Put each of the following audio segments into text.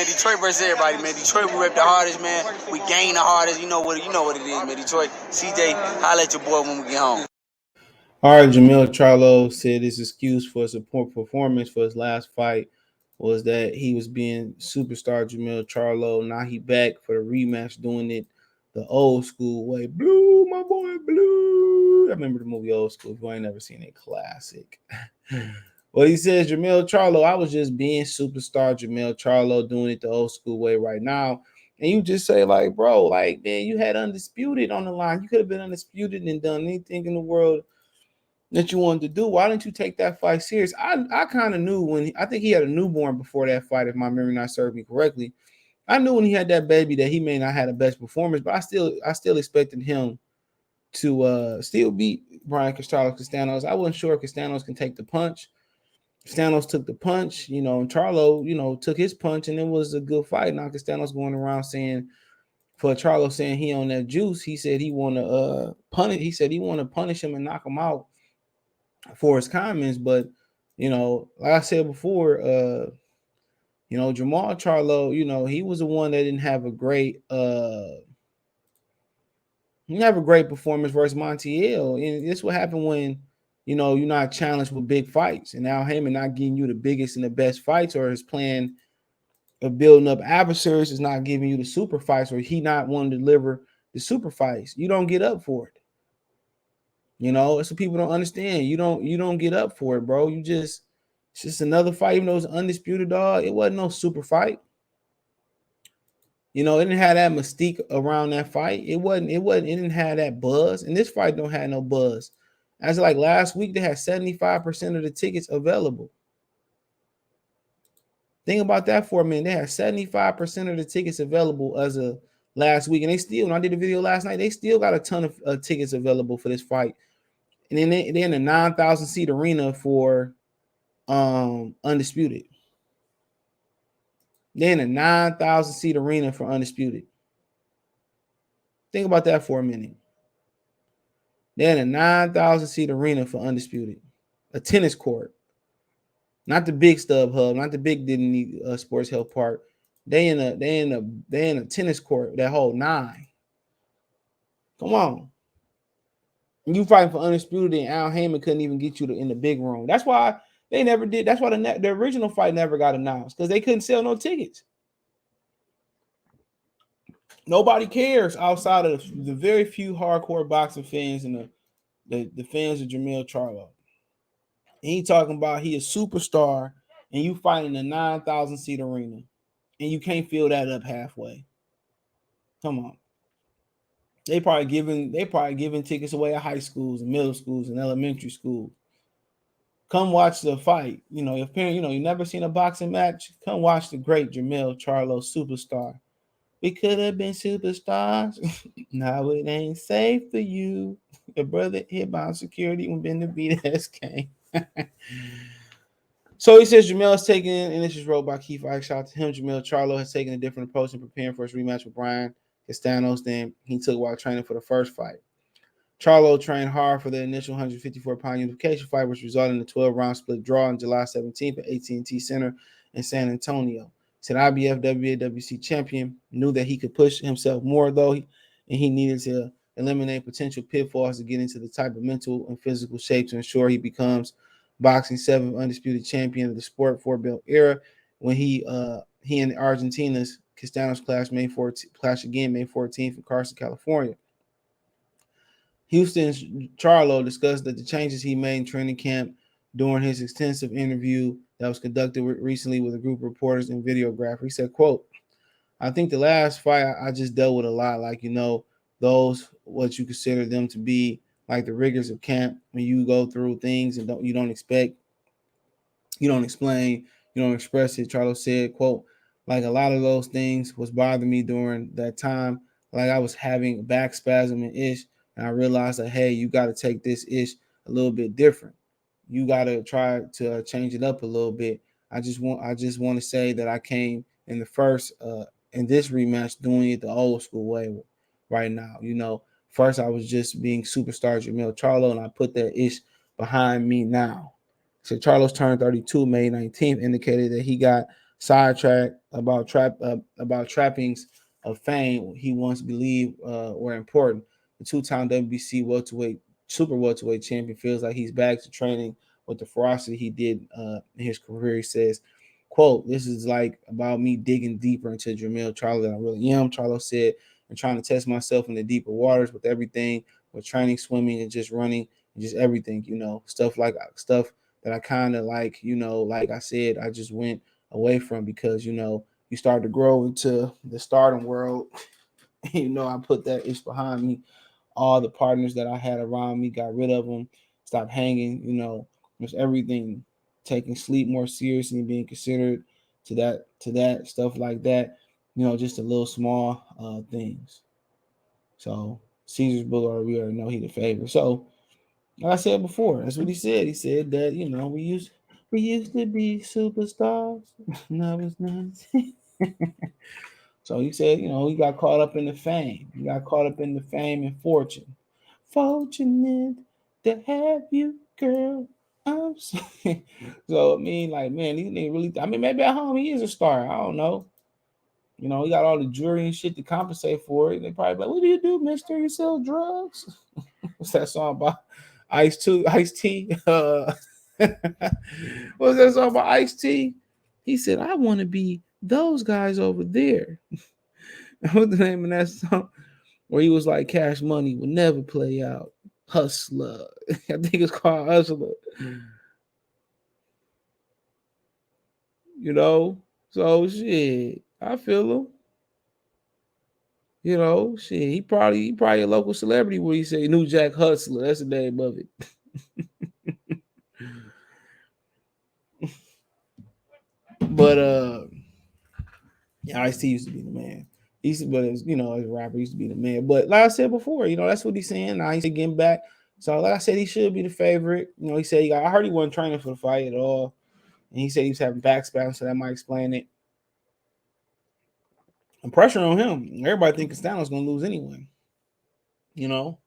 man. Detroit versus everybody, man. Detroit, we rep the hardest, man. We gain the hardest. You know what it is, man. Detroit, CJ, holla at your boy when we get home. All right, Jermell Charlo said his excuse for his poor performance for his last fight was that he was being superstar Jermell Charlo. Now he back for the rematch, doing it the old school way. Blue, my boy, blue. I remember the movie Old School. If you ain't never seen it, classic. Well, he says, Jermell Charlo, I was just being superstar Jermell Charlo, doing it the old school way right now. And you just say, like, bro, like, man, you had Undisputed on the line. You could have been Undisputed and done anything in the world that you wanted to do. Why didn't you take that fight serious? I kind of knew when I think he had a newborn before that fight, if my memory not served me correctly. I knew when he had that baby that he may not have the best performance, but I still expected him to still beat Brian Castanos. I wasn't sure if Castanos can take the punch. Castanos took the punch, and Charlo, took his punch, and it was a good fight. Now Castanos going around saying, for Charlo saying he on that juice, he said he want to punish. He said he want to punish him and knock him out for his comments. But like I said before, Jermell Charlo, he was the one that didn't have a great performance versus Montiel. And this what happened when you're not challenged with big fights, and Al Heyman not giving you the biggest and the best fights, or his plan of building up adversaries is not giving you the super fights, or he not wanting to deliver the super fights. You don't get up for it. It's what people don't understand. You don't get up for it, bro. It's just another fight. Even though it's undisputed, dog, it wasn't no super fight. It didn't have that mystique around that fight. It didn't have that buzz. And this fight don't have no buzz. As like last week, they had 75% of the tickets available. Think about that for a minute. They had 75% of the tickets available as of last week. And they still, when I did a video last night, they still got a ton of tickets available for this fight. And then they're in a 9,000 seat arena for Undisputed. They're in a 9,000 seat arena for Undisputed. Think about that for a minute. They're in a 9,000 seat arena for Undisputed. A tennis court. Not the big StubHub, not the big Disney Sports Health Park. They in a tennis court that hold 9. Come on. You fighting for Undisputed, and Al Heyman couldn't even get you in the big room. That's why they never did. That's why the original fight never got announced, because they couldn't sell no tickets. Nobody cares outside of the very few hardcore boxing fans and the fans of Jermell Charlo. And he talking about he a superstar, and you fighting a 9,000 seat arena, and you can't fill that up halfway. Come on. They probably giving tickets away at high schools and middle schools and elementary schools. Come watch the fight. If you never seen a boxing match, come watch the great Jermell Charlo superstar. We could have been superstars. Now it ain't safe for you. Your brother hit by security when been the BS game. So he says Jermell is taking, and this is wrote by Keith Ike. Shout out to him. Jermell Charlo has taken a different approach in preparing for his rematch with Brian Castanos than he took while training for the first fight. Charlo trained hard for the initial 154-pound unification fight, which resulted in a 12-round split draw on July 17th at AT&T Center in San Antonio. Said IBF WAWC champion knew that he could push himself more, though, and he needed to eliminate potential pitfalls to get into the type of mental and physical shape to ensure he becomes boxing 7th undisputed champion of the sport 4-belt era. When he and Argentina's Castanos clash again May 14th in Carson, California. Houston's Charlo discussed that the changes he made in training camp during his extensive interview that was conducted recently with a group of reporters and videographer. He said, quote, I think the last fight I just dealt with a lot, like, those what you consider them to be like the rigors of camp, when you go through things and you don't expect, you don't explain, you don't express it. Charlo said, quote, like a lot of those things was bothering me during that time. Like I was having back spasm and ish. And I realized that, hey, you got to take this ish a little bit different. You got to try to change it up a little bit. I just want to say that I came in the first in this rematch doing it the old school way right now. First I was just being superstar Jermell Charlo, and I put that ish behind me now. So Charlo's turned 32 May 19th, indicated that he got sidetrack about trappings of fame he once believed were important. The two-time WBC welterweight super welterweight champion feels like he's back to training with the ferocity he did in his career. He says, "Quote: This is like about me digging deeper into Jermell Charlo than I really am." Charlo said, "And trying to test myself in the deeper waters with everything, with training, swimming, and just running, and just everything. Stuff that I kind of like. Like I said, I just went away from because you start to grow into the stardom world. I put that itch behind me. All the partners that I had around me, got rid of them, stopped hanging. Just everything, taking sleep more seriously, being considered to that stuff like that. Just the little small things. So Caesar's Boulevard, we already know he the favorite. So like I said before, that's what he said. He said that we used to be superstars. That was nice. So he said, he got caught up in the fame. He got caught up in the fame and fortune. Fortunate to have you, girl. I'm so, so I mean, like, man, these niggas really. I mean, maybe at home he is a star. I don't know. He got all the jewelry and shit to compensate for it. They probably like, "What do you do, Mister? You sell drugs?" What's that song about? Ice T. What's that song about Ice T? He said, "I want to be those guys over there." What's the name of that song? Where he was like, "Cash Money will never play out." Hustler. I think it's called Hustler. So shit. I feel him. Shit. He probably a local celebrity where he say New Jack Hustler. That's the name of it. But yeah, Ice T used to be the man. He used to, but as as a rapper, he used to be the man. But like I said before, that's what he's saying. Now he's getting back. So like I said, he should be the favorite. He said I heard he wasn't training for the fight at all. And he said he was having back spasms, so that might explain it. And pressure on him. Everybody thinks Castano's gonna lose anyway. You know?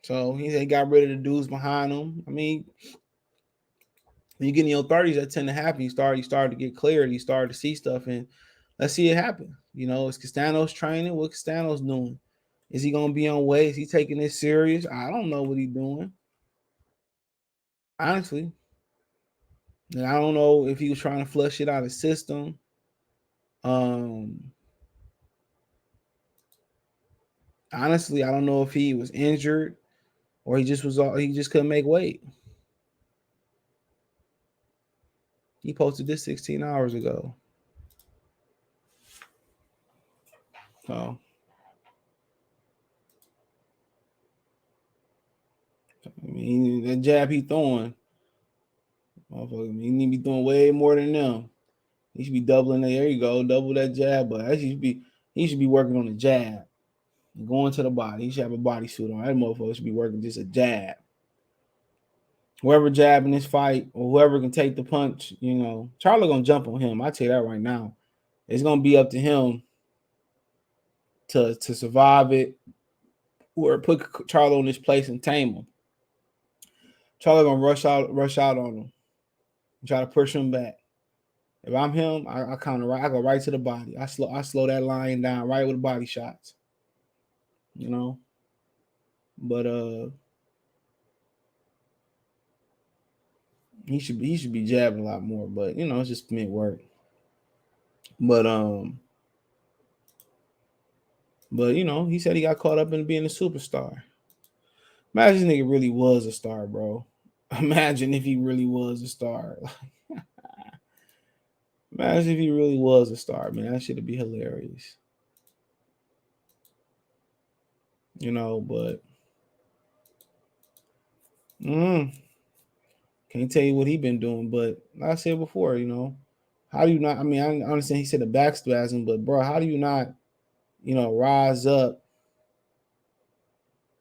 So he said he got rid of the dudes behind him. I mean, when you get in your 30s, that tend to happen. You start to get clarity, you start to see stuff, and let's see it happen. Is Castano's training? What Castano's doing? Is he gonna be on weight? Is he taking this serious? I don't know what he's doing. Honestly. And I don't know if he was trying to flush it out of the system. Um Honestly, I don't know if he was injured or he just couldn't make weight. He posted this 16 hours ago. So I mean, that jab he throwing, motherfucker, he need to be throwing way more than them. He should be doubling. There you go, double that jab. But he should be working on the jab and going to the body. He should have a bodysuit on. That motherfucker should be working just a jab. Whoever jab in this fight or whoever can take the punch, Charlo gonna jump on him. I tell you that right now. It's gonna be up to him to survive it or put Charlo in his place and tame him. Charlo gonna rush out on him, and try to push him back. If I'm him, I counter right. I go right to the body. I slow that line down right with the body shots. But he should be jabbing a lot more. But it's just mid work. But he said he got caught up in being a superstar. Imagine nigga really was a star, bro. Imagine if he really was a star. Imagine if he really was a star, man. That should be hilarious. But can't tell you what he been doing. But like I said before, how do you not? I mean, I understand he said the back spasm, but bro, how do you not, rise up?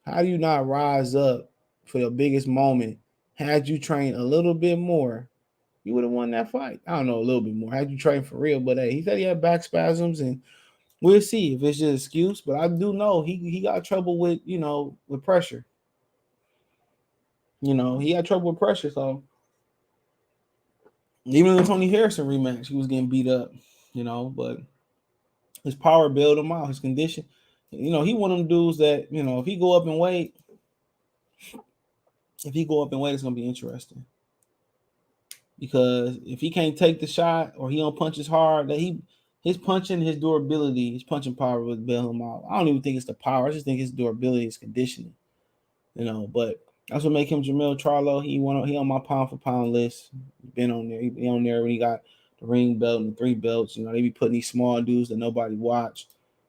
How do you not rise up for the biggest moment? Had you trained a little bit more, you would have won that fight. I don't know, a little bit more. Had you trained for real, but hey, he said he had back spasms, and we'll see if it's just an excuse. But I do know he got trouble with with pressure. He had trouble with pressure, so Even in the Tony Harrison rematch, he was getting beat up, but his power bailed him out. His condition, he one of them dudes that, if he go up in weight, it's gonna be interesting. Because if he can't take the shot or he don't punch as hard, his punching, his durability, his punching power would bail him out. I don't even think it's the power. I just think his durability, his conditioning. But that's what make him Jermell Charlo. He on my pound for pound list. Been on there. He on there when he got the ring belt and the 3 belts. They be putting these small dudes that nobody watch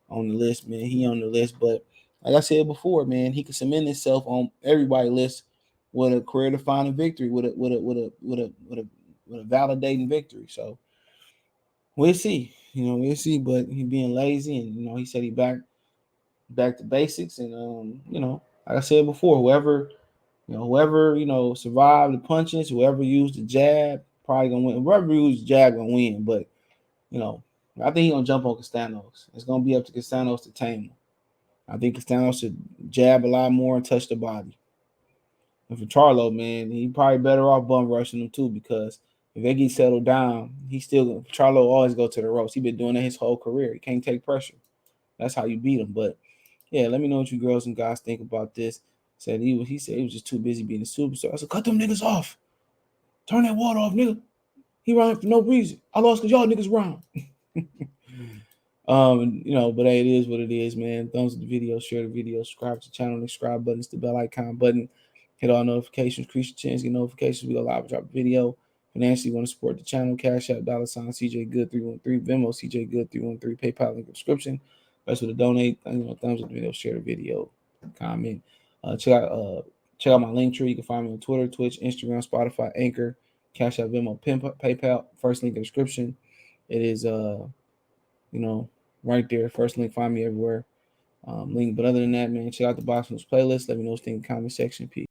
on the list, man. He on the list, but like I said before, man, he can cement himself on everybody's list with a career defining victory, with a validating victory. So we'll see. We'll see. But he being lazy, and he said he back to basics, and like I said before, whoever survived the punches, whoever used the jab, probably gonna win. Whoever used the jab gonna win. But I think he's gonna jump on Castanos. It's gonna be up to Castanos to tame him. I think Castano should jab a lot more and touch the body. And for Charlo, man, he probably better off bum rushing him too, because if they get settled down, Charlo always go to the ropes. He been doing it his whole career. He can't take pressure. That's how you beat him. But yeah, let me know what you girls and guys think about this. He said he was just too busy being a superstar. I said, cut them niggas off. Turn that water off, nigga. He running for no reason. I lost because y'all niggas run. But hey, it is what it is, man. Thumbs up the video, share the video, subscribe to the channel, the subscribe button, it's the bell icon button. Hit all notifications, increase your chance, get notifications. We go live, drop a video. Financially, want to support the channel, Cash App, $ CJ Good 313, Venmo CJ Good 313, PayPal link in the description. Best way to donate. Thumbs up the video, share the video, comment. Check out my link tree. You can find me on Twitter, Twitch, Instagram, Spotify, Anchor, Cash App, Venmo, PayPal. First link in the description. It is right there. First link, find me everywhere. Link. But other than that, man, check out the Box News playlist. Let me know what you think in the comment section. Peace.